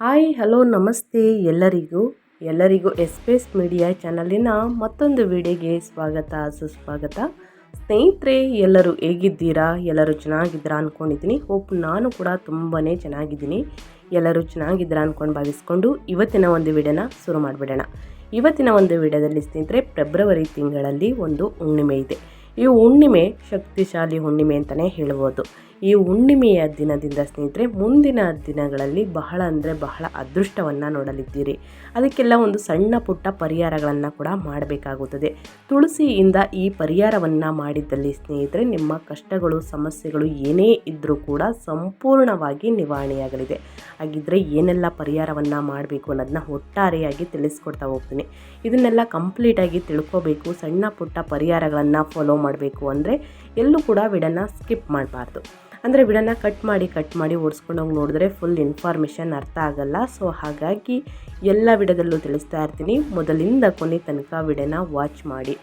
Hi hello ನಮಸ್ತೆ ಎಲ್ಲರಿಗೂ ಎಸ್ಪೇಸ್ media ಚಾನಲಿನ ಮತ್ತೊಂದು ವಿಡಿಯೋಗೆ ಸ್ವಾಗತ ಸುಸ್ವಾಗತ. ಸ್ನೇಹಿತರೆ, ಎಲ್ಲರೂ ಹೇಗಿದ್ದೀರಾ? ಎಲ್ಲರೂ ಚೆನ್ನಾಗಿದ್ದೀರಾ ಅಂದ್ಕೊಂಡಿದ್ದೀನಿ. ಹೋಪ್ ನಾನು ಕೂಡ ತುಂಬಾ ಚೆನ್ನಾಗಿದ್ದೀನಿ. ಎಲ್ಲರೂ ಚೆನ್ನಾಗಿದ್ದೀರಾ ಅಂದ್ಕೊಂಡು ಭಾವಿಸ್ಕೊಂಡು ಇವತ್ತಿನ ಒಂದು ವಿಡಿಯೋನ ಶುರು ಮಾಡಿಬಿಡೋಣ. ಇವತ್ತಿನ ಒಂದು ವಿಡಿಯೋದಲ್ಲಿ ಸ್ನೇಹಿತರೆ, ಫೆಬ್ರವರಿ ತಿಂಗಳಲ್ಲಿ ಒಂದು ಹುಣ್ಣಿಮೆ ಇದೆ. ಈ ಹುಣ್ಣಿಮೆ ಶಕ್ತಿಶಾಲಿ ಹುಣ್ಣಿಮೆ ಅಂತಲೇ ಹೇಳ್ಬೋದು. ಈ ಹುಣ್ಣಿಮೆಯ ದಿನದಿಂದ ಸ್ನೇಹಿತರೆ, ಮುಂದಿನ ದಿನಗಳಲ್ಲಿ ಬಹಳ ಅದೃಷ್ಟವನ್ನು ನೋಡಲಿದ್ದೀರಿ. ಅದಕ್ಕೆಲ್ಲ ಒಂದು ಸಣ್ಣ ಪುಟ್ಟ ಪರಿಹಾರಗಳನ್ನು ಕೂಡ ಮಾಡಬೇಕಾಗುತ್ತದೆ. ತುಳಸಿಯಿಂದ ಈ ಪರಿಹಾರವನ್ನು ಮಾಡಿದ್ದಲ್ಲಿ ಸ್ನೇಹಿತರೆ, ನಿಮ್ಮ ಕಷ್ಟಗಳು ಸಮಸ್ಯೆಗಳು ಏನೇ ಇದ್ದರೂ ಕೂಡ ಸಂಪೂರ್ಣವಾಗಿ ನಿವಾರಣೆಯಾಗಲಿದೆ. ಹಾಗಿದ್ದರೆ ಏನೆಲ್ಲ ಪರಿಹಾರವನ್ನು ಮಾಡಬೇಕು ಅನ್ನೋದನ್ನ ಒಟ್ಟಾರೆಯಾಗಿ ತಿಳಿಸ್ಕೊಡ್ತಾ ಹೋಗ್ತೀನಿ. ಇದನ್ನೆಲ್ಲ ಕಂಪ್ಲೀಟಾಗಿ ತಿಳ್ಕೋಬೇಕು, ಸಣ್ಣ ಪುಟ್ಟ ಪರಿಹಾರಗಳನ್ನು ಫಾಲೋ ಮಾಡಬೇಕು ಅಂದರೆ ಎಲ್ಲೂ ಕೂಡ ವಿಡಿಯೋನ ಸ್ಕಿಪ್ ಮಾಡಬಾರ್ದು. ಅಂದರೆ ವಿಡಿಯೋನ ಕಟ್ ಮಾಡಿ ಓಡಿಸ್ಕೊಂಡೋಗಿ ನೋಡಿದ್ರೆ ಫುಲ್ ಇನ್ಫಾರ್ಮೇಷನ್ ಅರ್ಥ ಆಗಲ್ಲ. ಸೊ ಹಾಗಾಗಿ ಎಲ್ಲ ವಿಡಿಯೋದಲ್ಲೂ ತಿಳಿಸ್ತಾ ಇರ್ತೀನಿ. ಮೊದಲಿಂದ ಕೊನೆ ತನಕ ವಿಡಿಯೋನ ವಾಚ್ ಮಾಡಿ.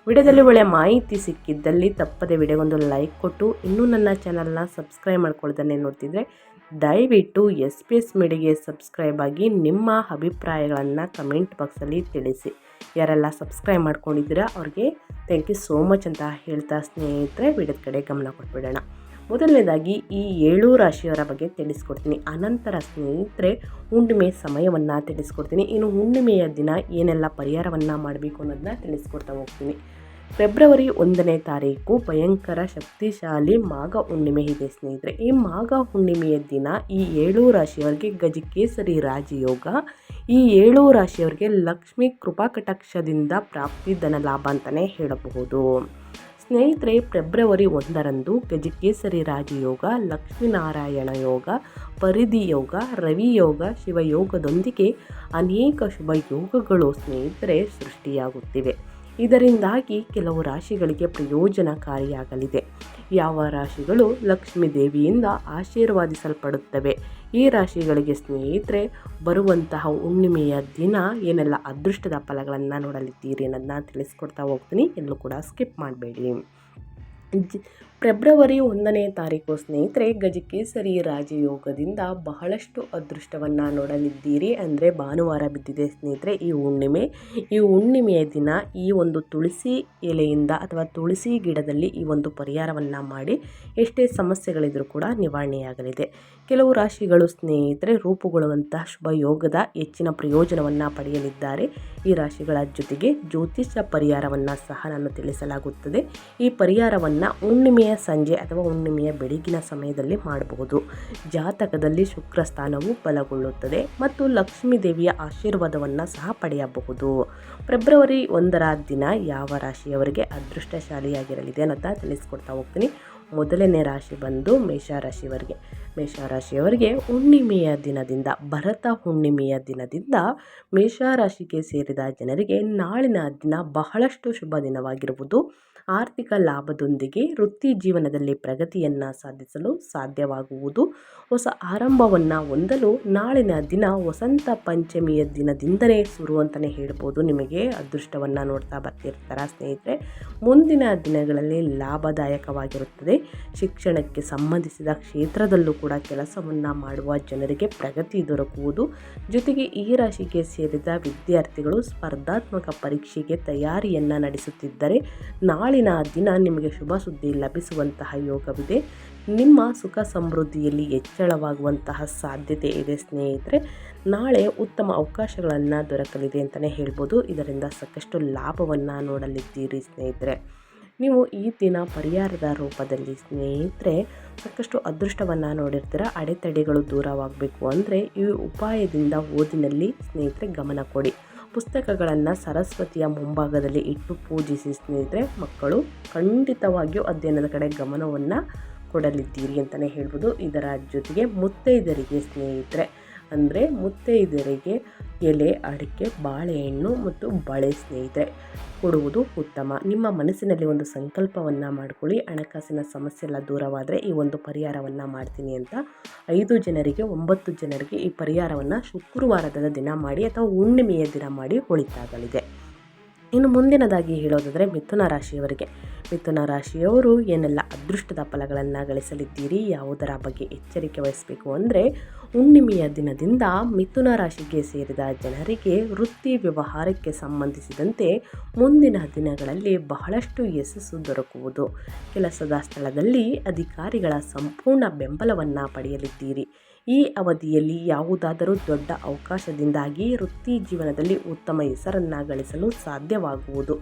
ವಿಡಿಯೋದಲ್ಲಿ ಒಳ್ಳೆಯ ಮಾಹಿತಿ ಸಿಕ್ಕಿದ್ದಲ್ಲಿ ತಪ್ಪದೆ ವಿಡಿಯೋಗೊಂದು ಲೈಕ್ ಕೊಟ್ಟು, ಇನ್ನೂ ನನ್ನ ಚಾನಲ್ನ ಸಬ್ಸ್ಕ್ರೈಬ್ ಮಾಡ್ಕೊಳ್ತಾನೆ ನೋಡ್ತಿದ್ರೆ ದಯವಿಟ್ಟು SPS ಮೀಡಿಯಾಗೆ ಸಬ್ಸ್ಕ್ರೈಬ್ ಆಗಿ ನಿಮ್ಮ ಅಭಿಪ್ರಾಯಗಳನ್ನು ಕಮೆಂಟ್ ಬಾಕ್ಸಲ್ಲಿ ತಿಳಿಸಿ. ಯಾರೆಲ್ಲ ಸಬ್ಸ್ಕ್ರೈಬ್ ಮಾಡ್ಕೊಂಡಿದ್ದೀರಾ ಅವ್ರಿಗೆ ಥ್ಯಾಂಕ್ ಯು ಸೋ ಮಚ್ ಅಂತ ಹೇಳ್ತಾ ಸ್ನೇಹಿತರೆ, ವಿಡಿಯೋದ ಕಡೆ ಗಮನ ಕೊಟ್ಬಿಡೋಣ. ಮೊದಲನೇದಾಗಿ ಈ 7 ರಾಶಿಯವರ ಬಗ್ಗೆ ತಿಳಿಸ್ಕೊಡ್ತೀನಿ. ಅನಂತರ ಸ್ನೇಹಿತರೆ, ಹುಣ್ಣಿಮೆ ಸಮಯವನ್ನು ತಿಳಿಸ್ಕೊಡ್ತೀನಿ. ಇನ್ನು ಹುಣ್ಣಿಮೆಯ ದಿನ ಏನೆಲ್ಲ ಪರಿಹಾರವನ್ನು ಮಾಡಬೇಕು ಅನ್ನೋದನ್ನ ತಿಳಿಸ್ಕೊಡ್ತಾ ಹೋಗ್ತೀನಿ. ಫೆಬ್ರವರಿ 1ನೇ ತಾರೀಕು ಭಯಂಕರ ಶಕ್ತಿಶಾಲಿ ಮಾಘ ಹುಣ್ಣಿಮೆ ಇದೆ ಸ್ನೇಹಿತರೆ. ಈ ಮಾಘ ಹುಣ್ಣಿಮೆಯ ದಿನ ಈ 7 ರಾಶಿಯವರಿಗೆ ಗಜಕೇಸರಿ ರಾಜಯೋಗ. ಈ 7 ರಾಶಿಯವರಿಗೆ ಲಕ್ಷ್ಮೀ ಕೃಪಾ ಕಟಾಕ್ಷದಿಂದ ಪ್ರಾಪ್ತಿ ಧನ ಲಾಭ ಅಂತಲೇ ಹೇಳಬಹುದು. ಸ್ನೇಹಿತರೆ, ಫೆಬ್ರವರಿ 1ರಂದು ಗಜಕೇಸರಿ ರಾಜಯೋಗ, ಲಕ್ಷ್ಮೀನಾರಾಯಣ ಯೋಗ, ಪರಿಧಿ ಯೋಗ, ರವಿ ಯೋಗ, ಶಿವಯೋಗದೊಂದಿಗೆ ಅನೇಕ ಶುಭ ಯೋಗಗಳು ಸ್ನೇಹಿತರೆ ಸೃಷ್ಟಿಯಾಗುತ್ತಿವೆ. ಇದರಿಂದಾಗಿ ಕೆಲವು ರಾಶಿಗಳಿಗೆ ಪ್ರಯೋಜನಕಾರಿಯಾಗಲಿದೆ. ಯಾವ ರಾಶಿಗಳು ಲಕ್ಷ್ಮೀ ದೇವಿಯಿಂದ ಆಶೀರ್ವಾದಿಸಲ್ಪಡುತ್ತವೆ, ಈ ರಾಶಿಗಳಿಗೆ ಸ್ನೇಹಿತರೆ ಬರುವಂತಹ ಹುಣ್ಣಿಮೆಯ ದಿನ ಏನೆಲ್ಲ ಅದೃಷ್ಟದ ಫಲಗಳನ್ನು ನೋಡಲಿದ್ದೀರಿ ಅನ್ನೋದನ್ನ ತಿಳಿಸ್ಕೊಡ್ತಾ ಹೋಗ್ತೀನಿ. ಎಲ್ಲೂ ಕೂಡ ಸ್ಕಿಪ್ ಮಾಡಬೇಡಿ. ಫೆಬ್ರವರಿ 1ನೇ ತಾರೀಕು ಸ್ನೇಹಿತರೆ, ಗಜಕೇಸರಿ ರಾಜಯೋಗದಿಂದ ಬಹಳಷ್ಟು ಅದೃಷ್ಟವನ್ನು ನೋಡಲಿದ್ದೀರಿ. ಅಂದರೆ ಭಾನುವಾರ ಬಿದ್ದಿದೆ ಸ್ನೇಹಿತರೆ ಈ ಹುಣ್ಣಿಮೆಯ ದಿನ ಈ ಒಂದು ತುಳಸಿ ಎಲೆಯಿಂದ ಅಥವಾ ತುಳಸಿ ಗಿಡದಲ್ಲಿ ಈ ಒಂದು ಪರಿಹಾರವನ್ನು ಮಾಡಿ ಎಷ್ಟೇ ಸಮಸ್ಯೆಗಳಿದ್ರೂ ಕೂಡ ನಿವಾರಣೆಯಾಗಲಿದೆ. ಕೆಲವು ರಾಶಿಗಳು ಸ್ನೇಹಿತರೆ ರೂಪುಗೊಳ್ಳುವಂತಹ ಶುಭ ಯೋಗದ ಹೆಚ್ಚಿನ ಪ್ರಯೋಜನವನ್ನು ಪಡೆಯಲಿದ್ದಾರೆ. ಈ ರಾಶಿಗಳ ಜೊತೆಗೆ ಜ್ಯೋತಿಷ್ಯ ಪರಿಹಾರವನ್ನು ಸಹ ನಾನು ತಿಳಿಸಲಾಗುತ್ತದೆ. ಈ ಪರಿಹಾರವನ್ನು ಹುಣ್ಣಿಮೆಯ ಸಂಜೆ ಅಥವಾ ಹುಣ್ಣಿಮೆಯ ಬೆಳಗಿನ ಸಮಯದಲ್ಲಿ ಮಾಡಬಹುದು. ಜಾತಕದಲ್ಲಿ ಶುಕ್ರ ಸ್ಥಾನವು ಬಲಗೊಳ್ಳುತ್ತದೆ ಮತ್ತು ಲಕ್ಷ್ಮೀ ದೇವಿಯ ಆಶೀರ್ವಾದವನ್ನು ಸಹ ಪಡೆಯಬಹುದು. ಫೆಬ್ರವರಿ 1ರ ದಿನ ಯಾವ ರಾಶಿಯವರಿಗೆ ಅದೃಷ್ಟಶಾಲಿಯಾಗಿರಲಿದೆ ಅನ್ನೋದನ್ನ ತಿಳಿಸ್ಕೊಡ್ತಾ ಹೋಗ್ತೀನಿ. ಮೊದಲನೇ ರಾಶಿ ಬಂದು ಮೇಷರಾಶಿಯವರಿಗೆ ಹುಣ್ಣಿಮೆಯ ದಿನದಿಂದ ಭರತ ಹುಣ್ಣಿಮೆಯ ದಿನದಿಂದ ಮೇಷರಾಶಿಗೆ ಸೇರಿದ ಜನರಿಗೆ ನಾಳಿನ ದಿನ ಬಹಳಷ್ಟು ಶುಭ ದಿನವಾಗಿರುವುದು. ಆರ್ಥಿಕ ಲಾಭದೊಂದಿಗೆ ವೃತ್ತಿ ಜೀವನದಲ್ಲಿ ಪ್ರಗತಿಯನ್ನು ಸಾಧಿಸಲು ಸಾಧ್ಯವಾಗುವುದು. ಹೊಸ ಆರಂಭವನ್ನು ಹೊಂದಲು ನಾಳಿನ ದಿನ ವಸಂತ ಪಂಚಮಿಯ ದಿನದಿಂದಲೇ ಶುರು ಅಂತಲೇ ಹೇಳ್ಬೋದು. ನಿಮಗೆ ಅದೃಷ್ಟವನ್ನು ನೋಡ್ತಾ ಬರ್ತಿರ್ತಾರ ಸ್ನೇಹಿತರೆ. ಮುಂದಿನ ದಿನಗಳಲ್ಲಿ ಲಾಭದಾಯಕವಾಗಿರುತ್ತದೆ. ಶಿಕ್ಷಣಕ್ಕೆ ಸಂಬಂಧಿಸಿದ ಕ್ಷೇತ್ರದಲ್ಲೂ ಕೂಡ ಕೆಲಸವನ್ನು ಮಾಡುವ ಜನರಿಗೆ ಪ್ರಗತಿ ದೊರಕುವುದು. ಜೊತೆಗೆ ಈ ರಾಶಿಗೆ ಸೇರಿದ ವಿದ್ಯಾರ್ಥಿಗಳು ಸ್ಪರ್ಧಾತ್ಮಕ ಪರೀಕ್ಷೆಗೆ ತಯಾರಿಯನ್ನು ನಡೆಸುತ್ತಿದ್ದರೆ ನಾಳಿನ ದಿನ ನಿಮಗೆ ಶುಭ ಸುದ್ದಿ ಲಭಿಸುವಂತಹ ಯೋಗವಿದೆ. ನಿಮ್ಮ ಸುಖ ಸಮೃದ್ಧಿಯಲ್ಲಿ ಹೆಚ್ಚಳವಾಗುವಂತಹ ಸಾಧ್ಯತೆ ಇದೆ ಸ್ನೇಹಿತರೆ. ನಾಳೆ ಉತ್ತಮ ಅವಕಾಶಗಳನ್ನು ದೊರಕಲಿದೆ ಅಂತಲೇ ಹೇಳ್ಬೋದು. ಇದರಿಂದ ಸಾಕಷ್ಟು ಲಾಭವನ್ನು ನೋಡಲಿದ್ದೀರಿ ಸ್ನೇಹಿತರೆ. ನೀವು ಈ ದಿನ ಪರಿಹಾರದ ರೂಪದಲ್ಲಿ ಸ್ನೇಹಿತರೆ ಸಾಕಷ್ಟು ಅದೃಷ್ಟವನ್ನು ನೋಡಿರ್ತೀರ. ಅಡೆತಡೆಗಳು ದೂರವಾಗಬೇಕು ಅಂದರೆ ಈ ಉಪಾಯದಿಂದ ಓದಿನಲ್ಲಿ ಸ್ನೇಹಿತರೆ ಗಮನ ಕೊಡಿ. ಪುಸ್ತಕಗಳನ್ನು ಸರಸ್ವತಿಯ ಮುಂಭಾಗದಲ್ಲಿ ಇಟ್ಟು ಪೂಜಿಸಿ ಸ್ನೇಹಿತರೆ. ಮಕ್ಕಳು ಖಂಡಿತವಾಗಿಯೂ ಅಧ್ಯಯನದ ಕಡೆ ಗಮನವನ್ನು ಕೊಡಲಿದ್ದೀರಿ ಅಂತಲೇ ಹೇಳ್ಬೋದು. ಇದರ ಜೊತೆಗೆ ಮುತ್ತೈದರಿಗೆ ಸ್ನೇಹಿತರೆ ಮುತ್ತೈದರಿಗೆ ಎಲೆ, ಅಡಿಕೆ, ಬಾಳೆಹಣ್ಣು ಮತ್ತು ಬಳೆ ಸ್ನೇಹಿತರೆ ಕೊಡುವುದು ಉತ್ತಮ. ನಿಮ್ಮ ಮನಸ್ಸಿನಲ್ಲಿ ಒಂದು ಸಂಕಲ್ಪವನ್ನು ಮಾಡಿಕೊಳ್ಳಿ. ಹಣಕಾಸಿನ ಸಮಸ್ಯೆ ಎಲ್ಲ ದೂರವಾದರೆ ಈ ಒಂದು ಪರಿಹಾರವನ್ನು ಮಾಡ್ತೀನಿ ಅಂತ 5 ಜನರಿಗೆ 9 ಜನರಿಗೆ ಈ ಪರಿಹಾರವನ್ನು ಶುಕ್ರವಾರದ ದಿನ ಮಾಡಿ ಅಥವಾ ಹುಣ್ಣಿಮೆಯ ದಿನ ಮಾಡಿ ಒಳಿತಾಗಲಿದೆ. ಇನ್ನು ಮುಂದಿನದಾಗಿ ಹೇಳೋದಾದರೆ ಮಿಥುನ ರಾಶಿಯವರಿಗೆ. ಮಿಥುನ ರಾಶಿಯವರು ಏನೆಲ್ಲ ಅದೃಷ್ಟದ ಫಲಗಳನ್ನು ಗಳಿಸಲಿದ್ದೀರಿ, ಯಾವುದರ ಬಗ್ಗೆ ಎಚ್ಚರಿಕೆ ವಹಿಸಬೇಕು ಅಂದರೆ, ಹುಣ್ಣಿಮೆಯ ದಿನದಿಂದ ಮಿಥುನ ರಾಶಿಗೆ ಸೇರಿದ ಜನರಿಗೆ ವೃತ್ತಿ ವ್ಯವಹಾರಕ್ಕೆ ಸಂಬಂಧಿಸಿದಂತೆ ಮುಂದಿನ ದಿನಗಳಲ್ಲಿ ಬಹಳಷ್ಟು ಯಶಸ್ಸು ದೊರಕುವುದು. ಕೆಲಸದ ಸ್ಥಳದಲ್ಲಿ ಅಧಿಕಾರಿಗಳ ಸಂಪೂರ್ಣ ಬೆಂಬಲವನ್ನು ಪಡೆಯಲಿದ್ದೀರಿ. ಈ ಅವಧಿಯಲ್ಲಿ ಯಾವುದಾದರೂ ದೊಡ್ಡ ಅವಕಾಶದಿಂದಾಗಿ ವೃತ್ತಿ ಜೀವನದಲ್ಲಿ ಉತ್ತಮ ಹೆಸರನ್ನು ಗಳಿಸಲು ಸಾಧ್ಯವಾಗುವುದು.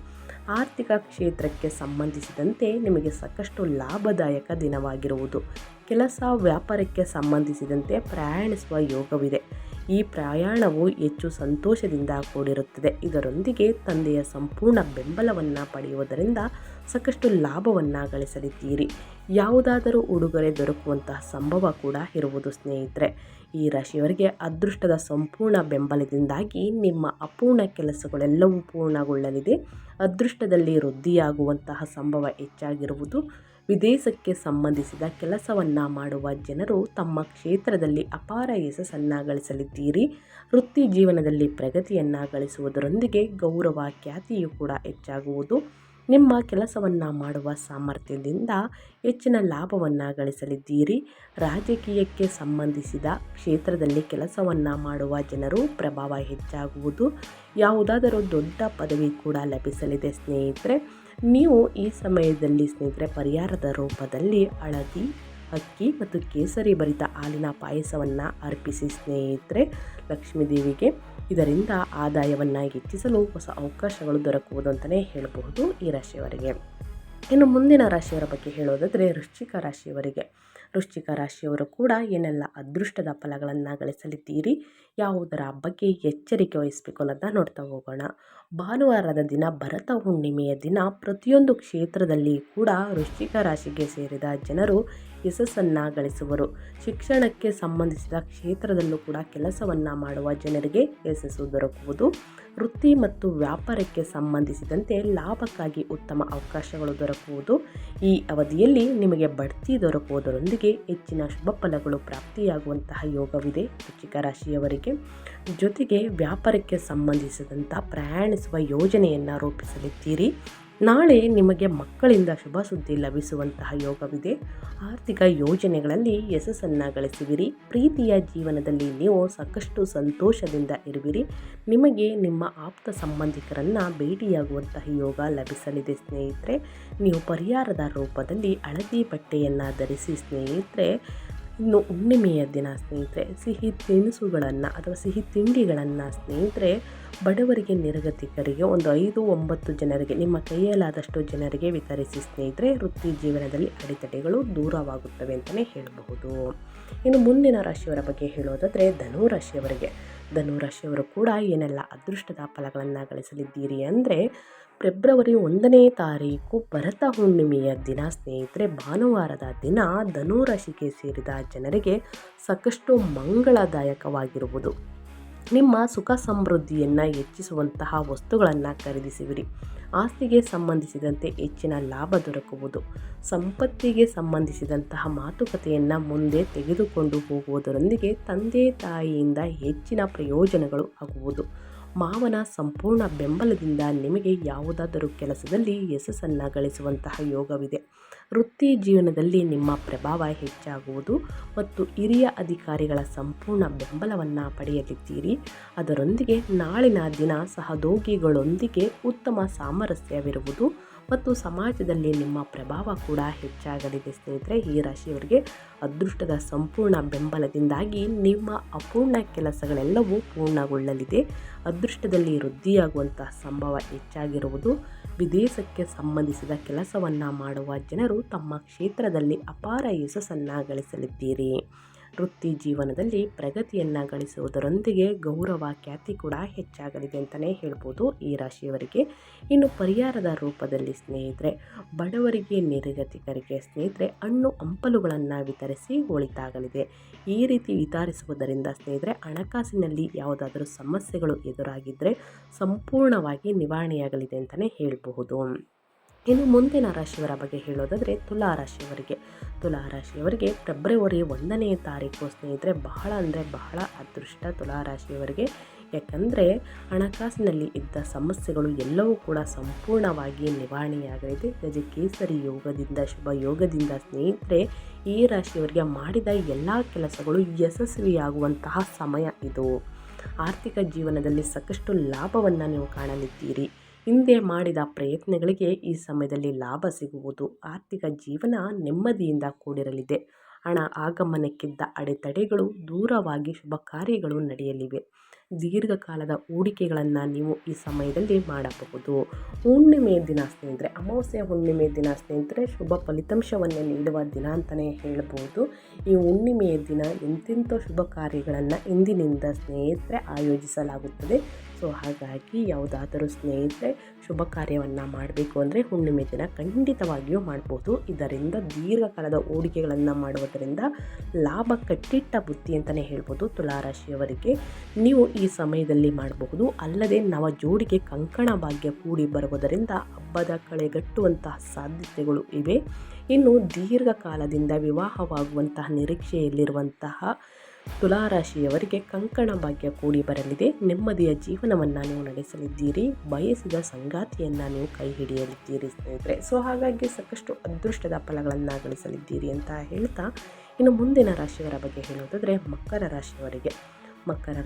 ಆರ್ಥಿಕ ಕ್ಷೇತ್ರಕ್ಕೆ ಸಂಬಂಧಿಸಿದಂತೆ ನಿಮಗೆ ಸಾಕಷ್ಟು ಲಾಭದಾಯಕ ದಿನವಾಗಿರುವುದು. ಕೆಲಸ ವ್ಯಾಪಾರಕ್ಕೆ ಸಂಬಂಧಿಸಿದಂತೆ ಪ್ರಯಾಣಿಸುವ ಯೋಗವಿದೆ. ಈ ಪ್ರಯಾಣವು ಹೆಚ್ಚು ಸಂತೋಷದಿಂದ ಕೂಡಿರುತ್ತದೆ. ಇದರೊಂದಿಗೆ ತಂದೆಯ ಸಂಪೂರ್ಣ ಬೆಂಬಲವನ್ನು ಪಡೆಯುವುದರಿಂದ ಸಾಕಷ್ಟು ಲಾಭವನ್ನು ಗಳಿಸಲಿದ್ದೀರಿ. ಯಾವುದಾದರೂ ಉಡುಗೊರೆ ದೊರಕುವಂತಹ ಸಂಭವ ಕೂಡ ಇರುವುದು ಸ್ನೇಹಿತರೆ. ಈ ರಾಶಿಯವರಿಗೆ ಅದೃಷ್ಟದ ಸಂಪೂರ್ಣ ಬೆಂಬಲದಿಂದಾಗಿ ನಿಮ್ಮ ಅಪೂರ್ಣ ಕೆಲಸಗಳೆಲ್ಲವೂ ಪೂರ್ಣಗೊಳ್ಳಲಿದೆ. ಅದೃಷ್ಟದಲ್ಲಿ ವೃದ್ಧಿಯಾಗುವಂತಹ ಸಂಭವ ಹೆಚ್ಚಾಗಿರುವುದು. ವಿದೇಶಕ್ಕೆ ಸಂಬಂಧಿಸಿದ ಕೆಲಸವನ್ನು ಮಾಡುವ ಜನರು ತಮ್ಮ ಕ್ಷೇತ್ರದಲ್ಲಿ ಅಪಾರ ಯಶಸ್ಸನ್ನು ಗಳಿಸಲಿದ್ದೀರಿ. ವೃತ್ತಿ ಜೀವನದಲ್ಲಿ ಪ್ರಗತಿಯನ್ನು ಗಳಿಸುವುದರೊಂದಿಗೆ ಗೌರವ ಖ್ಯಾತಿಯು ಕೂಡ ಹೆಚ್ಚಾಗುವುದು. ನಿಮ್ಮ ಕೆಲಸವನ್ನು ಮಾಡುವ ಸಾಮರ್ಥ್ಯದಿಂದ ಹೆಚ್ಚಿನ ಲಾಭವನ್ನು ಗಳಿಸಲಿದ್ದೀರಿ. ರಾಜಕೀಯಕ್ಕೆ ಸಂಬಂಧಿಸಿದ ಕ್ಷೇತ್ರದಲ್ಲಿ ಕೆಲಸವನ್ನು ಮಾಡುವ ಜನರು ಪ್ರಭಾವ ಹೆಚ್ಚಾಗುವುದು. ಯಾವುದಾದರೂ ದೊಡ್ಡ ಪದವಿ ಕೂಡ ಲಭಿಸಲಿದೆ ಸ್ನೇಹಿತರೆ. ನೀವು ಈ ಸಮಯದಲ್ಲಿ ಸ್ನೇಹಿತರೆ ಪರಿಹಾರದ ರೂಪದಲ್ಲಿ ಹಳದಿ, ಅಕ್ಕಿ ಮತ್ತು ಕೇಸರಿ ಭರಿತ ಹಾಲಿನ ಪಾಯಸವನ್ನು ಅರ್ಪಿಸಿ ಸ್ನೇಹಿತರೆ ಲಕ್ಷ್ಮೀ ದೇವಿಗೆ. ಇದರಿಂದ ಆದಾಯವನ್ನು ಹೆಚ್ಚಿಸಲು ಹೊಸ ಅವಕಾಶಗಳು ದೊರಕುವುದು ಅಂತಲೇ ಹೇಳಬಹುದು ಈ ರಾಶಿಯವರಿಗೆ. ಇನ್ನು ಮುಂದಿನ ರಾಶಿಯವರ ಬಗ್ಗೆ ಹೇಳೋದಾದರೆ ವೃಶ್ಚಿಕ ರಾಶಿಯವರಿಗೆ. ವೃಶ್ಚಿಕ ರಾಶಿಯವರು ಕೂಡ ಏನೆಲ್ಲ ಅದೃಷ್ಟದ ಫಲಗಳನ್ನು ಗಳಿಸಲಿದ್ದೀರಿ, ಯಾವುದರ ಬಗ್ಗೆ ಎಚ್ಚರಿಕೆ ವಹಿಸಬೇಕು ಅನ್ನೋದನ್ನ ನೋಡ್ತಾ ಹೋಗೋಣ. ಭಾನುವಾರದ ದಿನ ಭರತ ಹುಣ್ಣಿಮೆಯ ದಿನ ಪ್ರತಿಯೊಂದು ಕ್ಷೇತ್ರದಲ್ಲಿ ಕೂಡ ವೃಶ್ಚಿಕ ರಾಶಿಗೆ ಸೇರಿದ ಜನರು ಯಶಸ್ಸನ್ನು ಗಳಿಸುವರು. ಶಿಕ್ಷಣಕ್ಕೆ ಸಂಬಂಧಿಸಿದ ಕ್ಷೇತ್ರದಲ್ಲೂ ಕೂಡ ಕೆಲಸವನ್ನು ಮಾಡುವ ಜನರಿಗೆ ಯಶಸ್ಸು ದೊರಕುವುದು. ವೃತ್ತಿ ಮತ್ತು ವ್ಯಾಪಾರಕ್ಕೆ ಸಂಬಂಧಿಸಿದಂತೆ ಲಾಭಕ್ಕಾಗಿ ಉತ್ತಮ ಅವಕಾಶಗಳು ದೊರಕುವುದು. ಈ ಅವಧಿಯಲ್ಲಿ ನಿಮಗೆ ಬಡ್ತಿ ದೊರಕುವುದರೊಂದಿಗೆ ಹೆಚ್ಚಿನ ಶುಭ ಫಲಗಳು ಪ್ರಾಪ್ತಿಯಾಗುವಂತಹ ಯೋಗವಿದೆ ವೃಶ್ಚಿಕ ರಾಶಿಯವರಿಗೆ. ಜೊತೆಗೆ ವ್ಯಾಪಾರಕ್ಕೆ ಸಂಬಂಧಿಸಿದಂಥ ಪ್ರಯಾಣಿಸುವ ಯೋಜನೆಯನ್ನು ರೂಪಿಸಲಿದ್ದೀರಿ. ನಾಳೆ ನಿಮಗೆ ಮಕ್ಕಳಿಂದ ಶುಭ ಸುದ್ದಿ ಲಭಿಸುವಂತಹ ಯೋಗವಿದೆ. ಆರ್ಥಿಕ ಯೋಜನೆಗಳಲ್ಲಿ ಯಶಸ್ಸನ್ನು ಗಳಿಸುವಿರಿ. ಪ್ರೀತಿಯ ಜೀವನದಲ್ಲಿ ನೀವು ಸಾಕಷ್ಟು ಸಂತೋಷದಿಂದ ಇರುವಿರಿ. ನಿಮಗೆ ನಿಮ್ಮ ಆಪ್ತ ಸಂಬಂಧಿಕರನ್ನು ಭೇಟಿಯಾಗುವಂತಹ ಯೋಗ ಲಭಿಸಲಿದೆ ಸ್ನೇಹಿತರೆ. ನೀವು ಪರಿಹಾರದ ರೂಪದಲ್ಲಿ ಹಳದಿ ಬಟ್ಟೆಯನ್ನು ಧರಿಸಿ ಸ್ನೇಹಿತರೆ. ಇನ್ನು ಹುಣ್ಣಿಮೆಯ ದಿನ ಸ್ನೇಹಿತರೆ ಸಿಹಿ ತಿನಿಸುಗಳನ್ನು ಅಥವಾ ಸಿಹಿ ತಿಂಡಿಗಳನ್ನು ಸ್ನೇಹಿತರೆ ಬಡವರಿಗೆ, ನಿರ್ಗತಿಕರಿಗೆ ಒಂದು 5-9 ಜನರಿಗೆ ನಿಮ್ಮ ಕೈಯಲ್ಲಾದಷ್ಟು ಜನರಿಗೆ ವಿತರಿಸಿ ಸ್ನೇಹಿತರೆ. ವೃತ್ತಿ ಜೀವನದಲ್ಲಿ ಅಡೆತಡೆಗಳು ದೂರವಾಗುತ್ತವೆ ಅಂತಲೇ ಹೇಳಬಹುದು. ಇನ್ನು ಮುಂದಿನ ರಾಶಿಯವರ ಬಗ್ಗೆ ಹೇಳೋದಾದರೆ ಧನು ರಾಶಿಯವರಿಗೆ. ಧನು ರಾಶಿಯವರು ಕೂಡ ಏನೆಲ್ಲ ಅದೃಷ್ಟದ ಫಲಗಳನ್ನು ಗಳಿಸಲಿದ್ದೀರಿ ಅಂದರೆ, ಫೆಬ್ರವರಿ 1ನೇ ತಾರೀಕು ಭರತ ಹುಣ್ಣಿಮೆಯ ದಿನ ಸ್ನೇಹಿತರೆ ಭಾನುವಾರದ ದಿನ ಧನು ರಾಶಿಗೆ ಸೇರಿದ ಜನರಿಗೆ ಸಾಕಷ್ಟು ಮಂಗಳದಾಯಕವಾಗಿರುವುದು. ನಿಮ್ಮ ಸುಖ ಸಮೃದ್ಧಿಯನ್ನು ಹೆಚ್ಚಿಸುವಂತಹ ವಸ್ತುಗಳನ್ನು ಖರೀದಿಸುವಿರಿ. ಆಸ್ತಿಗೆ ಸಂಬಂಧಿಸಿದಂತೆ ಹೆಚ್ಚಿನ ಲಾಭ ದೊರಕುವುದು. ಸಂಪತ್ತಿಗೆ ಸಂಬಂಧಿಸಿದಂತಹ ಮಾತುಕತೆಯನ್ನು ಮುಂದೆ ತೆಗೆದುಕೊಂಡು ಹೋಗುವುದರೊಂದಿಗೆ ತಂದೆ ತಾಯಿಯಿಂದ ಹೆಚ್ಚಿನ ಪ್ರಯೋಜನಗಳು ಆಗುವುದು. ಮಾವನ ಸಂಪೂರ್ಣ ಬೆಂಬಲದಿಂದ ನಿಮಗೆ ಯಾವುದಾದರೂ ಕೆಲಸದಲ್ಲಿ ಯಶಸ್ಸನ್ನು ಗಳಿಸುವಂತಹ ಯೋಗವಿದೆ. ವೃತ್ತಿ ಜೀವನದಲ್ಲಿ ನಿಮ್ಮ ಪ್ರಭಾವ ಹೆಚ್ಚಾಗುವುದು ಮತ್ತು ಹಿರಿಯ ಅಧಿಕಾರಿಗಳ ಸಂಪೂರ್ಣ ಬೆಂಬಲವನ್ನು ಪಡೆಯಲಿದ್ದೀರಿ. ಅದರೊಂದಿಗೆ ನಾಳಿನ ದಿನ ಸಹೋದ್ಯೋಗಿಗಳೊಂದಿಗೆ ಉತ್ತಮ ಸಾಮರಸ್ಯವಿರುವುದು ಮತ್ತು ಸಮಾಜದಲ್ಲಿ ನಿಮ್ಮ ಪ್ರಭಾವ ಕೂಡ ಹೆಚ್ಚಾಗಲಿದೆ ಸ್ನೇಹಿತರೆ. ಈ ರಾಶಿಯವರಿಗೆ ಅದೃಷ್ಟದ ಸಂಪೂರ್ಣ ಬೆಂಬಲದಿಂದಾಗಿ ನಿಮ್ಮ ಅಪೂರ್ಣ ಕೆಲಸಗಳೆಲ್ಲವೂ ಪೂರ್ಣಗೊಳ್ಳಲಿದೆ. ಅದೃಷ್ಟದಲ್ಲಿ ವೃದ್ಧಿಯಾಗುವಂತಹ ಸಂಭವ ಹೆಚ್ಚಾಗಿರುವುದು. ವಿದೇಶಕ್ಕೆ ಸಂಬಂಧಿಸಿದ ಕೆಲಸವನ್ನು ಮಾಡುವ ಜನರು ತಮ್ಮ ಕ್ಷೇತ್ರದಲ್ಲಿ ಅಪಾರ ಯಶಸ್ಸನ್ನು ಗಳಿಸಲಿದ್ದೀರಿ. ವೃತ್ತಿ ಜೀವನದಲ್ಲಿ ಪ್ರಗತಿಯನ್ನು ಗಳಿಸುವುದರೊಂದಿಗೆ ಗೌರವ ಖ್ಯಾತಿ ಕೂಡ ಹೆಚ್ಚಾಗಲಿದೆ ಅಂತಲೇ ಹೇಳ್ಬೋದು ಈ ರಾಶಿಯವರಿಗೆ. ಇನ್ನು ಪರಿಹಾರದ ರೂಪದಲ್ಲಿ ಸ್ನೇಹಿತರೆ ಬಡವರಿಗೆ, ನಿರ್ಗತಿಕರಿಗೆ ಸ್ನೇಹಿತರೆ ಹಣ್ಣು ಹಂಪಲುಗಳನ್ನು ವಿತರಿಸಿ ಒಳಿತಾಗಲಿದೆ. ಈ ರೀತಿ ವಿತರಿಸುವುದರಿಂದ ಸ್ನೇಹಿತರೆ ಹಣಕಾಸಿನಲ್ಲಿ ಯಾವುದಾದ್ರೂ ಸಮಸ್ಯೆಗಳು ಎದುರಾಗಿದ್ದರೆ ಸಂಪೂರ್ಣವಾಗಿ ನಿವಾರಣೆಯಾಗಲಿದೆ ಅಂತಲೇ ಹೇಳಬಹುದು. ಇನ್ನು ಮುಂದಿನ ರಾಶಿಯವರ ಬಗ್ಗೆ ಹೇಳೋದಾದರೆ ತುಲಾ ರಾಶಿಯವರಿಗೆ. ತುಲಾ ರಾಶಿಯವರಿಗೆ ಫೆಬ್ರವರಿ 1ನೇ ತಾರೀಕು ಸ್ನೇಹಿತರೆ ಬಹಳ ಅಂದರೆ ಬಹಳ ಅದೃಷ್ಟ ತುಲಾ ರಾಶಿಯವರಿಗೆ. ಯಾಕಂದರೆ ಹಣಕಾಸಿನಲ್ಲಿ ಇದ್ದ ಸಮಸ್ಯೆಗಳು ಎಲ್ಲವೂ ಕೂಡ ಸಂಪೂರ್ಣವಾಗಿ ನಿವಾರಣೆಯಾಗಲಿದೆ. ಗಜಕೇಸರಿ ಯೋಗದಿಂದ, ಶುಭ ಯೋಗದಿಂದ ಸ್ನೇಹಿತರೆ ಈ ರಾಶಿಯವರಿಗೆ ಮಾಡಿದ ಎಲ್ಲ ಕೆಲಸಗಳು ಯಶಸ್ವಿಯಾಗುವಂತಹ ಸಮಯ ಇದು. ಆರ್ಥಿಕ ಜೀವನದಲ್ಲಿ ಸಾಕಷ್ಟು ಲಾಭವನ್ನು ನೀವು ಕಾಣಲಿದ್ದೀರಿ. ಹಿಂದೆ ಮಾಡಿದ ಪ್ರಯತ್ನಗಳಿಗೆ ಈ ಸಮಯದಲ್ಲಿ ಲಾಭ ಸಿಗುವುದು. ಆರ್ಥಿಕ ಜೀವನ ನೆಮ್ಮದಿಯಿಂದ ಕೂಡಿರಲಿದೆ. ಹಣ ಆಗಮನಕ್ಕಿದ್ದ ಅಡೆತಡೆಗಳು ದೂರವಾಗಿ ಶುಭ ಕಾರ್ಯಗಳು ನಡೆಯಲಿವೆ. ದೀರ್ಘಕಾಲದ ಹೂಡಿಕೆಗಳನ್ನು ನೀವು ಈ ಸಮಯದಲ್ಲಿ ಮಾಡಬಹುದು. ಹುಣ್ಣಿಮೆಯ ದಿನ ಸ್ನೇಹಿತರೆ, ಅಮಾವಾಸ್ಯೆ ಹುಣ್ಣಿಮೆಯ ದಿನ ಸ್ನೇಹಿತರೆ ಶುಭ ಫಲಿತಾಂಶವನ್ನು ನೀಡುವ ದಿನ ಅಂತಲೇ ಹೇಳ್ಬೋದು. ಈ ಹುಣ್ಣಿಮೆಯ ದಿನ ಎಂತೆಂಥ ಶುಭ ಕಾರ್ಯಗಳನ್ನು ಇಂದಿನಿಂದ ಸ್ನೇಹಿತರೆ ಆಯೋಜಿಸಲಾಗುತ್ತದೆ. ಸೊ ಹಾಗಾಗಿ ಯಾವುದಾದರೂ ಸ್ನೇಹಿತರೆ ಶುಭ ಕಾರ್ಯವನ್ನು ಮಾಡಬೇಕು ಅಂದರೆ ಹುಣ್ಣಿಮೆ ದಿನ ಖಂಡಿತವಾಗಿಯೂ ಮಾಡ್ಬೋದು. ಇದರಿಂದ ದೀರ್ಘಕಾಲದ ಹೂಡಿಕೆಗಳನ್ನು ಮಾಡುವುದರಿಂದ ಲಾಭ ಕಟ್ಟಿಟ್ಟ ಬುತ್ತಿ ಅಂತಲೇ ಹೇಳ್ಬೋದು. ತುಲಾರಾಶಿಯವರಿಗೆ ನೀವು ಈ ಸಮಯದಲ್ಲಿ ಮಾಡಬಹುದು. ಅಲ್ಲದೆ ನವ ಜೋಡಿಗೆ ಕಂಕಣ ಭಾಗ್ಯ ಕೂಡಿ ಬರುವುದರಿಂದ ಹಬ್ಬದ ಕಳೆಗಟ್ಟುವಂತಹ ಸಾಧ್ಯತೆಗಳು ಇವೆ. ಇನ್ನು ದೀರ್ಘಕಾಲದಿಂದ ವಿವಾಹವಾಗುವಂತಹ ನಿರೀಕ್ಷೆಯಲ್ಲಿರುವಂತಹ ತುಲಾರಾಶಿಯವರಿಗೆ ಕಂಕಣ ಭಾಗ್ಯ ಕೂಡಿ ಬರಲಿದೆ. ನೆಮ್ಮದಿಯ ಜೀವನವನ್ನು ನೀವು ನಡೆಸಲಿದ್ದೀರಿ. ಬಯಸಿದ ಸಂಗಾತಿಯನ್ನು ನೀವು ಕೈ ಹಿಡಿಯಲಿದ್ದೀರಿ ಸ್ನೇಹಿತರೆ. ಸೊ ಹಾಗಾಗಿ ಸಾಕಷ್ಟು ಅದೃಷ್ಟದ ಫಲಗಳನ್ನು ಗಳಿಸಲಿದ್ದೀರಿ ಅಂತ ಹೇಳ್ತಾ, ಇನ್ನು ಮುಂದಿನ ರಾಶಿಯವರ ಬಗ್ಗೆ ಹೇಳೋದಾದರೆ ಮಕರ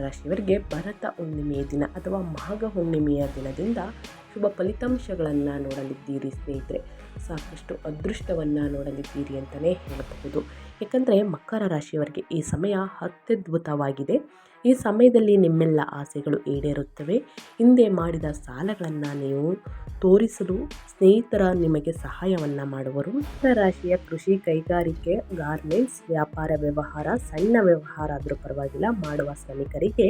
ರಾಶಿಯವರಿಗೆ ಭರತ ಹುಣ್ಣಿಮೆಯ ದಿನ ಅಥವಾ ಮಾಘ ಹುಣ್ಣಿಮೆಯ ದಿನದಿಂದ ಶುಭ ಫಲಿತಾಂಶಗಳನ್ನು ನೋಡಲಿದ್ದೀರಿ ಸ್ನೇಹಿತರೆ. ಸಾಕಷ್ಟು ಅದೃಷ್ಟವನ್ನು ನೋಡಲಿದ್ದೀರಿ ಅಂತಲೇ ಹೇಳಬಹುದು. ಏಕೆಂದರೆ ಮಕರ ರಾಶಿಯವರಿಗೆ ಈ ಸಮಯ ಅತ್ಯದ್ಭುತವಾಗಿದೆ. ಈ ಸಮಯದಲ್ಲಿ ನಿಮ್ಮೆಲ್ಲ ಆಸೆಗಳು ಈಡೇರುತ್ತವೆ. ಹಿಂದೆ ಮಾಡಿದ ಸಾಲಗಳನ್ನು ನೀವು ತೋರಿಸಲು ಸ್ನೇಹಿತರ ನಿಮಗೆ ಸಹಾಯವನ್ನು ಮಾಡುವರು. ಮಕರ ರಾಶಿಯ ಕೃಷಿ, ಕೈಗಾರಿಕೆ, ಗಾರ್ಮೆಂಟ್ಸ್, ವ್ಯಾಪಾರ ವ್ಯವಹಾರ, ಸಣ್ಣ ವ್ಯವಹಾರ ಆದರೂ ಪರವಾಗಿಲ್ಲ ಮಾಡುವ ಶ್ರಮಿಕರಿಗೆ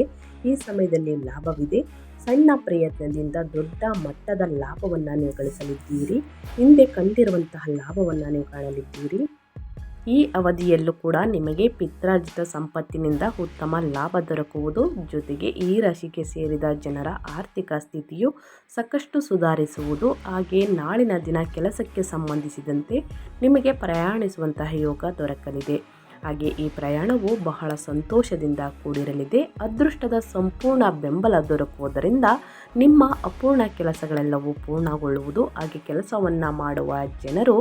ಈ ಸಮಯದಲ್ಲಿ ಲಾಭವಿದೆ. ಸಣ್ಣ ಪ್ರಯತ್ನದಿಂದ ದೊಡ್ಡ ಮಟ್ಟದ ಲಾಭವನ್ನು ನೀವು ಗಳಿಸಲಿದ್ದೀರಿ. ಹಿಂದೆ ಕಂಡಿರುವಂತಹ ಲಾಭವನ್ನು ನೀವು ಕಾಣಲಿದ್ದೀರಿ. ಈ ಅವಧಿಯಲ್ಲೂ ಕೂಡ ನಿಮಗೆ ಪಿತ್ರಾರ್ಜಿತ ಸಂಪತ್ತಿನಿಂದ ಉತ್ತಮ ಲಾಭ ದೊರಕುವುದು. ಜೊತೆಗೆ ಈ ರಾಶಿಗೆ ಸೇರಿದ ಜನರ ಆರ್ಥಿಕ ಸ್ಥಿತಿಯು ಸಾಕಷ್ಟು ಸುಧಾರಿಸುವುದು. ಹಾಗೆ ನಾಳಿನ ದಿನ ಕೆಲಸಕ್ಕೆ ಸಂಬಂಧಿಸಿದಂತೆ ನಿಮಗೆ ಪ್ರಯಾಣಿಸುವಂತಹ ಯೋಗ ದೊರಕಲಿದೆ. ಹಾಗೆ ಈ ಪ್ರಯಾಣವು ಬಹಳ ಸಂತೋಷದಿಂದ ಕೂಡಿರಲಿದೆ. ಅದೃಷ್ಟದ ಸಂಪೂರ್ಣ ಬೆಂಬಲ ದೊರಕುವುದರಿಂದ ನಿಮ್ಮ ಅಪೂರ್ಣ ಕೆಲಸಗಳೆಲ್ಲವೂ ಪೂರ್ಣಗೊಳ್ಳುವುದು. ಹಾಗೆ ಕೆಲಸವನ್ನು ಮಾಡುವ ಜನರು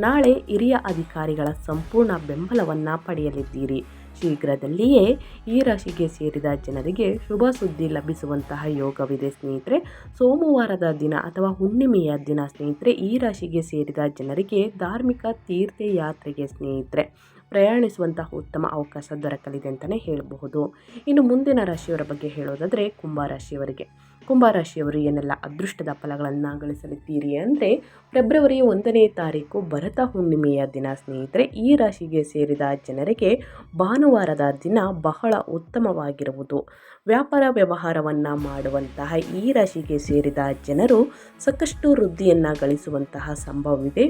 ನಾಳೆ ಹಿರಿಯ ಅಧಿಕಾರಿಗಳ ಸಂಪೂರ್ಣ ಬೆಂಬಲವನ್ನು ಪಡೆಯಲಿದ್ದೀರಿ. ಶೀಘ್ರದಲ್ಲಿಯೇ ಈ ರಾಶಿಗೆ ಸೇರಿದ ಜನರಿಗೆ ಶುಭ ಸುದ್ದಿ ಲಭಿಸುವಂತಹ ಯೋಗವಿದೆ ಸ್ನೇಹಿತರೆ. ಸೋಮವಾರದ ದಿನ ಅಥವಾ ಹುಣ್ಣಿಮೆಯ ದಿನ ಸ್ನೇಹಿತರೆ ಈ ರಾಶಿಗೆ ಸೇರಿದ ಜನರಿಗೆ ಧಾರ್ಮಿಕ ತೀರ್ಥಯಾತ್ರೆಗೆ ಸ್ನೇಹಿತರೆ ಪ್ರಯಾಣಿಸುವಂತಹ ಉತ್ತಮ ಅವಕಾಶ ದೊರಕಲಿದೆ ಅಂತಲೇ ಹೇಳಬಹುದು. ಇನ್ನು ಮುಂದಿನ ರಾಶಿಯವರ ಬಗ್ಗೆ ಹೇಳೋದಾದರೆ ಕುಂಭರಾಶಿಯವರು ಏನೆಲ್ಲ ಅದೃಷ್ಟದ ಫಲಗಳನ್ನು ಗಳಿಸಲಿದ್ದೀರಿ ಅಂದರೆ, ಫೆಬ್ರವರಿ 1ನೇ ತಾರೀಕು ಭರತ ಹುಣ್ಣಿಮೆಯ ದಿನ ಸ್ನೇಹಿತರೆ ಈ ರಾಶಿಗೆ ಸೇರಿದ ಜನರಿಗೆ ಭಾನುವಾರದ ದಿನ ಬಹಳ ಉತ್ತಮವಾಗಿರುವುದು. ವ್ಯಾಪಾರ ವ್ಯವಹಾರವನ್ನು ಮಾಡುವಂತಹ ಈ ರಾಶಿಗೆ ಸೇರಿದ ಜನರು ಸಾಕಷ್ಟು ವೃದ್ಧಿಯನ್ನು ಗಳಿಸುವಂತಹ ಸಂಭವವಿದೆ.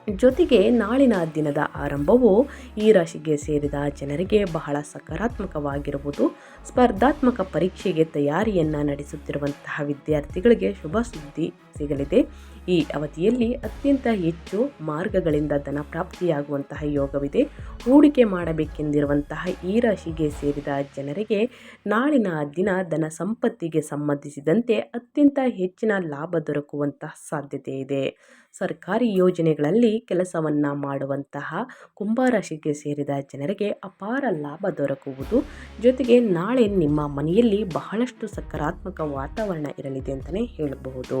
ಜೊತೆಗೆ ನಾಳಿನ ದಿನದ ಆರಂಭವು ಈ ರಾಶಿಗೆ ಸೇರಿದ ಜನರಿಗೆ ಬಹಳ ಸಕಾರಾತ್ಮಕವಾಗಿರುವುದು. ಸ್ಪರ್ಧಾತ್ಮಕ ಪರೀಕ್ಷೆಗೆ ತಯಾರಿಯನ್ನು ನಡೆಸುತ್ತಿರುವಂತಹ ವಿದ್ಯಾರ್ಥಿಗಳಿಗೆ ಶುಭ ಸುದ್ದಿ ಸಿಗಲಿದೆ. ಈ ಅವಧಿಯಲ್ಲಿ ಅತ್ಯಂತ ಹೆಚ್ಚು ಮಾರ್ಗಗಳಿಂದ ಧನ ಪ್ರಾಪ್ತಿಯಾಗುವಂತಹ ಯೋಗವಿದೆ. ಹೂಡಿಕೆ ಮಾಡಬೇಕೆಂದಿರುವಂತಹ ಈ ರಾಶಿಗೆ ಸೇರಿದ ಜನರಿಗೆ ನಾಳಿನ ದಿನ ಧನ ಸಂಪತ್ತಿಗೆ ಸಂಬಂಧಿಸಿದಂತೆ ಅತ್ಯಂತ ಹೆಚ್ಚಿನ ಲಾಭ ದೊರಕುವಂತಹ ಸಾಧ್ಯತೆ ಇದೆ. ಸರ್ಕಾರಿ ಯೋಜನೆಗಳಲ್ಲಿ ಕೆಲಸವನ್ನು ಮಾಡುವಂತಹ ಕುಂಭರಾಶಿಗೆ ಸೇರಿದ ಜನರಿಗೆ ಅಪಾರ ಲಾಭ ದೊರಕುವುದು. ಜೊತೆಗೆ ನಾಳೆ ನಿಮ್ಮ ಮನೆಯಲ್ಲಿ ಬಹಳಷ್ಟು ಸಕಾರಾತ್ಮಕ ವಾತಾವರಣ ಇರಲಿದೆ ಅಂತಲೇ ಹೇಳಬಹುದು.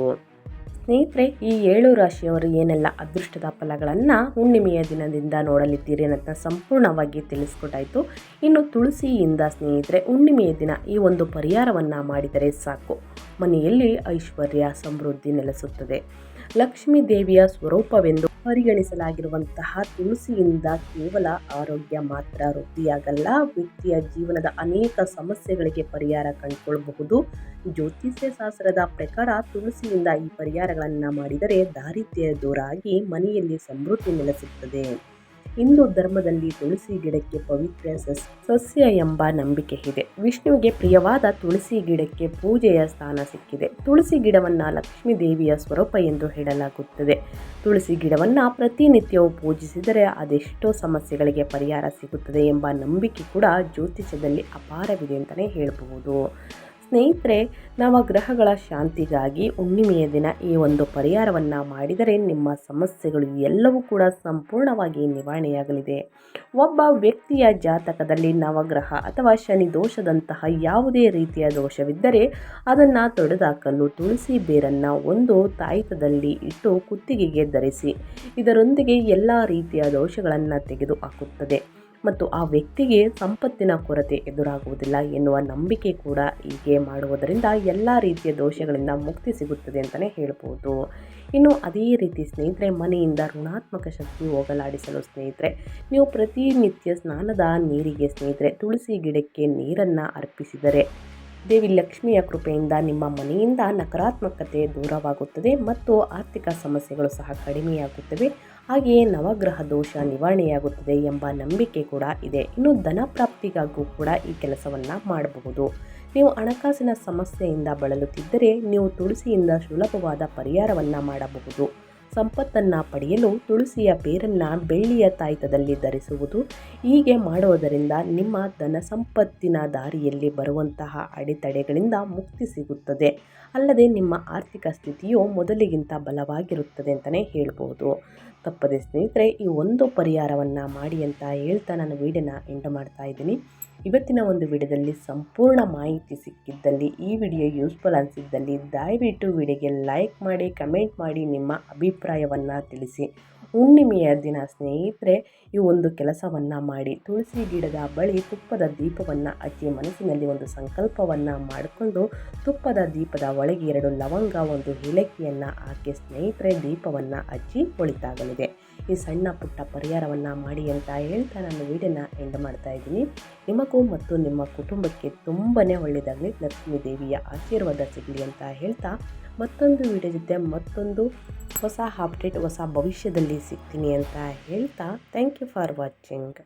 ಸ್ನೇಹಿತರೆ, ಈ 7 ರಾಶಿಯವರು ಏನೆಲ್ಲ ಅದೃಷ್ಟದ ಫಲಗಳನ್ನು ಹುಣ್ಣಿಮೆಯ ದಿನದಿಂದ ನೋಡಲಿದ್ದೀರಿ ಅಂತ ಸಂಪೂರ್ಣವಾಗಿ ತಿಳಿಸ್ಕೊಟ್ಟಾಯಿತು. ಇನ್ನು ತುಳಸಿಯಿಂದ ಸ್ನೇಹಿತರೆ ಹುಣ್ಣಿಮೆಯ ದಿನ ಈ ಒಂದು ಪರಿಹಾರವನ್ನು ಮಾಡಿದರೆ ಸಾಕು, ಮನೆಯಲ್ಲಿ ಐಶ್ವರ್ಯ ಸಮೃದ್ಧಿ ನೆಲೆಸುತ್ತದೆ. ಲಕ್ಷ್ಮೀ ದೇವಿಯ ಸ್ವರೂಪವೆಂದು ಪರಿಗಣಿಸಲಾಗಿರುವಂತಹ ತುಳಸಿಯಿಂದ ಕೇವಲ ಆರೋಗ್ಯ ಮಾತ್ರ ವೃದ್ಧಿಯಾಗಲ್ಲ, ವ್ಯಕ್ತಿಯ ಜೀವನದ ಅನೇಕ ಸಮಸ್ಯೆಗಳಿಗೆ ಪರಿಹಾರ ಕಂಡುಕೊಳ್ಳಬಹುದು. ಜ್ಯೋತಿಷ್ಯ ಶಾಸ್ತ್ರದ ಪ್ರಕಾರ ತುಳಸಿಯಿಂದ ಈ ಪರಿಹಾರಗಳನ್ನು ಮಾಡಿದರೆ ದಾರಿದ್ರ್ಯ ದೂರ ಆಗಿ ಮನೆಯಲ್ಲಿ ಸಮೃದ್ಧಿ ನೆಲೆಸುತ್ತದೆ. ಹಿಂದೂ ಧರ್ಮದಲ್ಲಿ ತುಳಸಿ ಗಿಡಕ್ಕೆ ಪವಿತ್ರ ಸಸ್ಯ ಎಂಬ ನಂಬಿಕೆ ಇದೆ. ವಿಷ್ಣುವಿಗೆ ಪ್ರಿಯವಾದ ತುಳಸಿ ಗಿಡಕ್ಕೆ ಪೂಜೆಯ ಸ್ಥಾನ ಸಿಕ್ಕಿದೆ. ತುಳಸಿ ಗಿಡವನ್ನು ಲಕ್ಷ್ಮೀ ದೇವಿಯ ಸ್ವರೂಪ ಎಂದು ಹೇಳಲಾಗುತ್ತದೆ. ತುಳಸಿ ಗಿಡವನ್ನು ಪ್ರತಿನಿತ್ಯವೂ ಪೂಜಿಸಿದರೆ ಅದೆಷ್ಟೋ ಸಮಸ್ಯೆಗಳಿಗೆ ಪರಿಹಾರ ಸಿಗುತ್ತದೆ ಎಂಬ ನಂಬಿಕೆ ಕೂಡ ಜ್ಯೋತಿಷ್ಯದಲ್ಲಿ ಅಪಾರವಿದೆ ಅಂತಲೇ ಹೇಳಬಹುದು. ಸ್ನೇಹಿತರೆ, ನವಗ್ರಹಗಳ ಶಾಂತಿಗಾಗಿ ಹುಣ್ಣಿಮೆಯ ದಿನ ಈ ಒಂದು ಪರಿಹಾರವನ್ನು ಮಾಡಿದರೆ ನಿಮ್ಮ ಸಮಸ್ಯೆಗಳು ಎಲ್ಲವೂ ಕೂಡ ಸಂಪೂರ್ಣವಾಗಿ ನಿವಾರಣೆಯಾಗಲಿದೆ. ಒಬ್ಬ ವ್ಯಕ್ತಿಯ ಜಾತಕದಲ್ಲಿ ನವಗ್ರಹ ಅಥವಾ ಶನಿ ದೋಷದಂತಹ ಯಾವುದೇ ರೀತಿಯ ದೋಷವಿದ್ದರೆ ಅದನ್ನು ತೊಡೆದುಹಾಕಲು ತುಳಸಿ ಬೇರನ್ನು ಒಂದು ತಾಯಿತದಲ್ಲಿ ಇಟ್ಟು ಕುತ್ತಿಗೆಗೆ ಧರಿಸಿ. ಇದರೊಂದಿಗೆ ಎಲ್ಲ ರೀತಿಯ ದೋಷಗಳನ್ನು ತೆಗೆದುಹಾಕುತ್ತದೆ ಮತ್ತು ಆ ವ್ಯಕ್ತಿಗೆ ಸಂಪತ್ತಿನ ಕೊರತೆ ಎದುರಾಗುವುದಿಲ್ಲ ಎನ್ನುವ ನಂಬಿಕೆ ಕೂಡ ಹೀಗೆ ಮಾಡುವುದರಿಂದ ಎಲ್ಲ ರೀತಿಯ ದೋಷಗಳಿಂದ ಮುಕ್ತಿ ಸಿಗುತ್ತದೆ ಅಂತಲೇ ಹೇಳ್ಬೋದು. ಇನ್ನು ಅದೇ ರೀತಿ ಸ್ನೇಹಿತರೆ, ಮನೆಯಿಂದ ಋಣಾತ್ಮಕ ಶಕ್ತಿ ಹೋಗಲಾಡಿಸಲು ಸ್ನೇಹಿತರೆ, ನೀವು ಪ್ರತಿನಿತ್ಯ ಸ್ನಾನದ ನೀರಿಗೆ ಸ್ನೇಹಿತರೆ ತುಳಸಿ ಗಿಡಕ್ಕೆ ನೀರನ್ನು ಅರ್ಪಿಸಿದರೆ ದೇವಿ ಲಕ್ಷ್ಮಿಯ ಕೃಪೆಯಿಂದ ನಿಮ್ಮ ಮನೆಯಿಂದ ನಕಾರಾತ್ಮಕತೆ ದೂರವಾಗುತ್ತದೆ ಮತ್ತು ಆರ್ಥಿಕ ಸಮಸ್ಯೆಗಳು ಸಹ ಕಡಿಮೆಯಾಗುತ್ತವೆ. ಹಾಗೆಯೇ ನವಗ್ರಹ ದೋಷ ನಿವಾರಣೆಯಾಗುತ್ತದೆ ಎಂಬ ನಂಬಿಕೆ ಕೂಡ ಇದೆ. ಇನ್ನು ಧನ ಪ್ರಾಪ್ತಿಗಾಗೂ ಕೂಡ ಈ ಕೆಲಸವನ್ನು ಮಾಡಬಹುದು. ನೀವು ಹಣಕಾಸಿನ ಸಮಸ್ಯೆಯಿಂದ ಬಳಲುತ್ತಿದ್ದರೆ ನೀವು ತುಳಸಿಯಿಂದ ಸುಲಭವಾದ ಪರಿಹಾರವನ್ನು ಮಾಡಬಹುದು. ಸಂಪತ್ತನ್ನು ಪಡೆಯಲು ತುಳಸಿಯ ಬೇರನ್ನು ಬೆಳ್ಳಿಯ ತಾಯ್ತದಲ್ಲಿ ಧರಿಸುವುದು. ಹೀಗೆ ಮಾಡುವುದರಿಂದ ನಿಮ್ಮ ಧನ ಸಂಪತ್ತಿನ ದಾರಿಯಲ್ಲಿ ಬರುವಂತಹ ಅಡೆತಡೆಗಳಿಂದ ಮುಕ್ತಿ ಸಿಗುತ್ತದೆ. ಅಲ್ಲದೆ ನಿಮ್ಮ ಆರ್ಥಿಕ ಸ್ಥಿತಿಯು ಮೊದಲಿಗಿಂತ ಬಲವಾಗಿರುತ್ತದೆ ಅಂತಲೇ ಹೇಳ್ಬೋದು. ತಪ್ಪದೆ ಸ್ನೇಹಿತರೆ, ಈ ಒಂದು ಪರಿಹಾರವನ್ನು ಮಾಡಿ ಅಂತ ಹೇಳ್ತಾ ನಾನು ವಿಡಿಯೋನ ಎಂಡ್ ಮಾಡ್ತಾ ಇದ್ದೀನಿ. ಇವತ್ತಿನ ಒಂದು ವಿಡಿಯೋದಲ್ಲಿ ಸಂಪೂರ್ಣ ಮಾಹಿತಿ ಸಿಕ್ಕಿದ್ದಲ್ಲಿ, ಈ ವಿಡಿಯೋ ಯೂಸ್ಫುಲ್ ಅನಿಸಿದ್ದಲ್ಲಿ ದಯವಿಟ್ಟು ವಿಡಿಯೋಗೆ ಲೈಕ್ ಮಾಡಿ, ಕಮೆಂಟ್ ಮಾಡಿ, ನಿಮ್ಮ ಅಭಿಪ್ರಾಯವನ್ನು ತಿಳಿಸಿ. ಹುಣ್ಣಿಮೆಯ ದಿನ ಸ್ನೇಹಿತರೆ ಈ ಒಂದು ಕೆಲಸವನ್ನು ಮಾಡಿ ತುಳಸಿ ಗಿಡದ ಬಳಿ ತುಪ್ಪದ ದೀಪವನ್ನು ಹಚ್ಚಿ ಮನಸ್ಸಿನಲ್ಲಿ ಒಂದು ಸಂಕಲ್ಪವನ್ನು ಮಾಡಿಕೊಂಡು ತುಪ್ಪದ ದೀಪದ ಒಳಗೆ 2 ಲವಂಗ, 1 ಏಲಕ್ಕಿಯನ್ನು ಹಾಕಿ ಸ್ನೇಹಿತರೆ ದೀಪವನ್ನು ಹಚ್ಚಿ ಒಳಿತಾಗಲಿದೆ. ಈ ಸಣ್ಣ ಪುಟ್ಟ ಪರಿಹಾರವನ್ನು ಮಾಡಿ ಅಂತ ಹೇಳ್ತಾ ನಾನು ವಿಡಿಯೋನ ಎಂಡ್ ಮಾಡ್ತಾ ಇದ್ದೀನಿ. ನಿಮಗೂ ಮತ್ತು ನಿಮ್ಮ ಕುಟುಂಬಕ್ಕೆ ತುಂಬಾ ಒಳ್ಳೆಯದಾಗಲಿ, ಲಕ್ಷ್ಮೀ ದೇವಿಯ ಆಶೀರ್ವಾದ ಸಿಗಲಿ ಅಂತ ಹೇಳ್ತಾ ಮತ್ತೊಂದು ವಿಡಿಯೋ ಜೊತೆ ಮತ್ತೊಂದು ಹೊಸ ಅಪ್ಡೇಟ್, ಹೊಸ ಭವಿಷ್ಯದಲ್ಲಿ ಸಿಗ್ತೀನಿ ಅಂತ ಹೇಳ್ತಾ ಥ್ಯಾಂಕ್ ಯು ಫಾರ್ ವಾಚಿಂಗ್.